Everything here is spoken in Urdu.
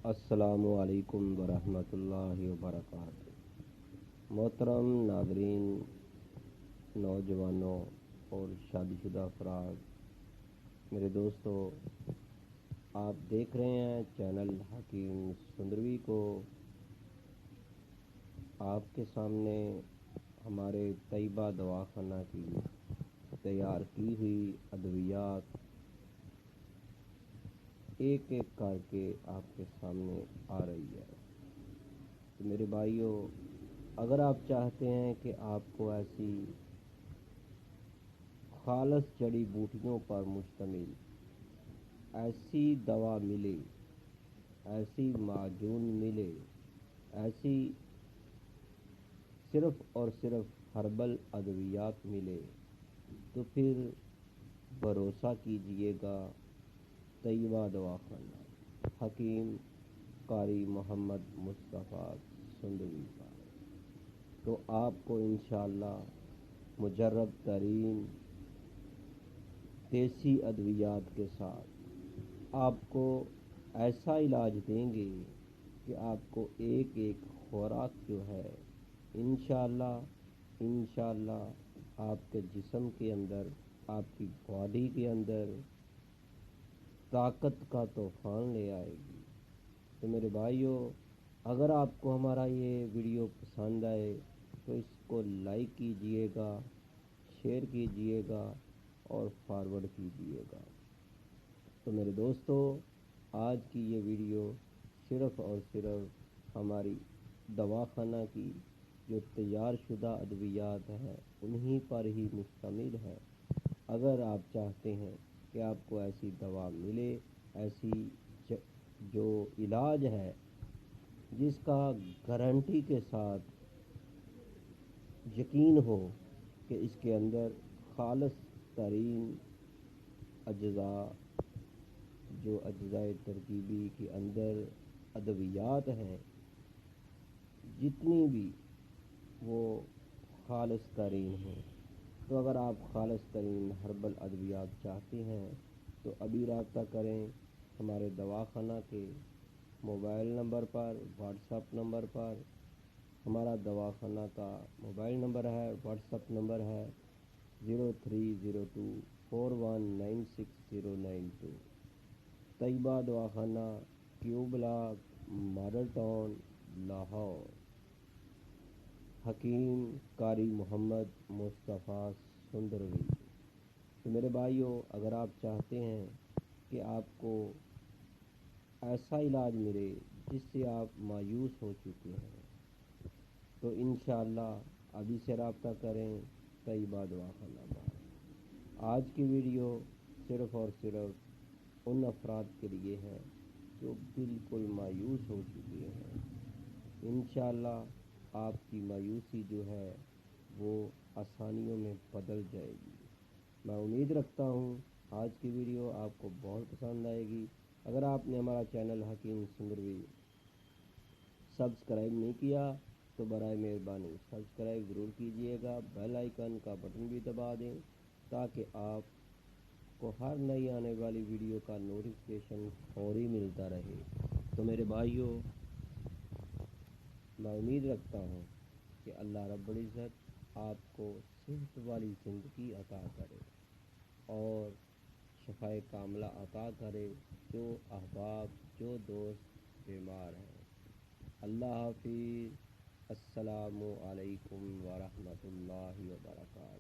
السلام علیکم ورحمۃ اللہ وبرکاتہ۔ محترم ناظرین، نوجوانوں اور شادی شدہ افراد، میرے دوستو، آپ دیکھ رہے ہیں چینل حکیم سندروی کو۔ آپ کے سامنے ہمارے طیبہ دواخانہ کی تیار کی ہوئی ادویات ایک ایک کر کے آپ کے سامنے آ رہی ہے۔ تو میرے بھائیوں، اگر آپ چاہتے ہیں کہ آپ کو ایسی خالص جڑی بوٹیوں پر مشتمل ایسی دوا ملے، ایسی معجون ملے، ایسی صرف اور صرف ہربل ادویات ملے، تو پھر بھروسہ کیجئے گا طیبہ دواخانہ حکیم قاری محمد مصطفیٰ سندروی کا۔ تو آپ کو انشاءاللہ مجرب ترین دیسی ادویات کے ساتھ آپ کو ایسا علاج دیں گے کہ آپ کو ایک ایک خوراک جو ہے انشاءاللہ آپ کے جسم کے اندر، آپ کی باڈی کے اندر طاقت کا طوفان لے آئے گی۔ تو میرے بھائیوں، اگر آپ کو ہمارا یہ ویڈیو پسند آئے تو اس کو لائک کیجئے گا، شیئر کیجئے گا اور فارورڈ کیجئے گا۔ تو میرے دوستو، آج کی یہ ویڈیو صرف اور صرف ہماری دواخانہ کی جو تیار شدہ ادویات ہیں انہی پر ہی مشتمل ہے۔ اگر آپ چاہتے ہیں کہ آپ کو ایسی دوا ملے، ایسی جو علاج ہے جس کا گارنٹی کے ساتھ یقین ہو کہ اس کے اندر خالص ترین اجزاء، جو اجزاء ترکیبی کے اندر ادویات ہیں جتنی بھی، وہ خالص ترین ہیں۔ تو اگر آپ خالص ترین ہربل ادویات چاہتے ہیں تو ابھی رابطہ کریں ہمارے دواخانہ کے موبائل نمبر پر، واٹس ایپ نمبر پر۔ ہمارا دواخانہ کا موبائل نمبر ہے، واٹس ایپ نمبر ہے 0302419692۔ طیبہ دواخانہ، کیو بلاک، ماڈل ٹاؤن، لاہور۔ حکیم قاری محمد مصطفیٰ سندروی۔ تو میرے بھائیوں، اگر آپ چاہتے ہیں کہ آپ کو ایسا علاج ملے جس سے آپ مایوس ہو چکے ہیں، تو انشاءاللہ ابھی سے رابطہ کریں طیبہ دواخانہ پر۔ آج کی ویڈیو صرف اور صرف ان افراد کے لیے ہے جو بالکل مایوس ہو چکے ہیں۔ انشاءاللہ آپ کی مایوسی جو ہے وہ آسانیوں میں بدل جائے گی۔ میں امید رکھتا ہوں آج کی ویڈیو آپ کو بہت پسند آئے گی۔ اگر آپ نے ہمارا چینل حکیم سندروی سبسکرائب نہیں کیا تو برائے مہربانی سبسکرائب ضرور کیجئے گا، بیل آئیکن کا بٹن بھی دبا دیں تاکہ آپ کو ہر نئی آنے والی ویڈیو کا نوٹیفیکیشن فوری ملتا رہے۔ تو میرے بھائیوں، میں امید رکھتا ہوں کہ اللہ رب العزت آپ کو صحت والی زندگی عطا کرے اور شفائے کاملہ عطا کرے جو احباب، جو دوست بیمار ہیں۔ اللہ حافظ۔ السلام علیکم ورحمۃ اللہ وبرکاتہ۔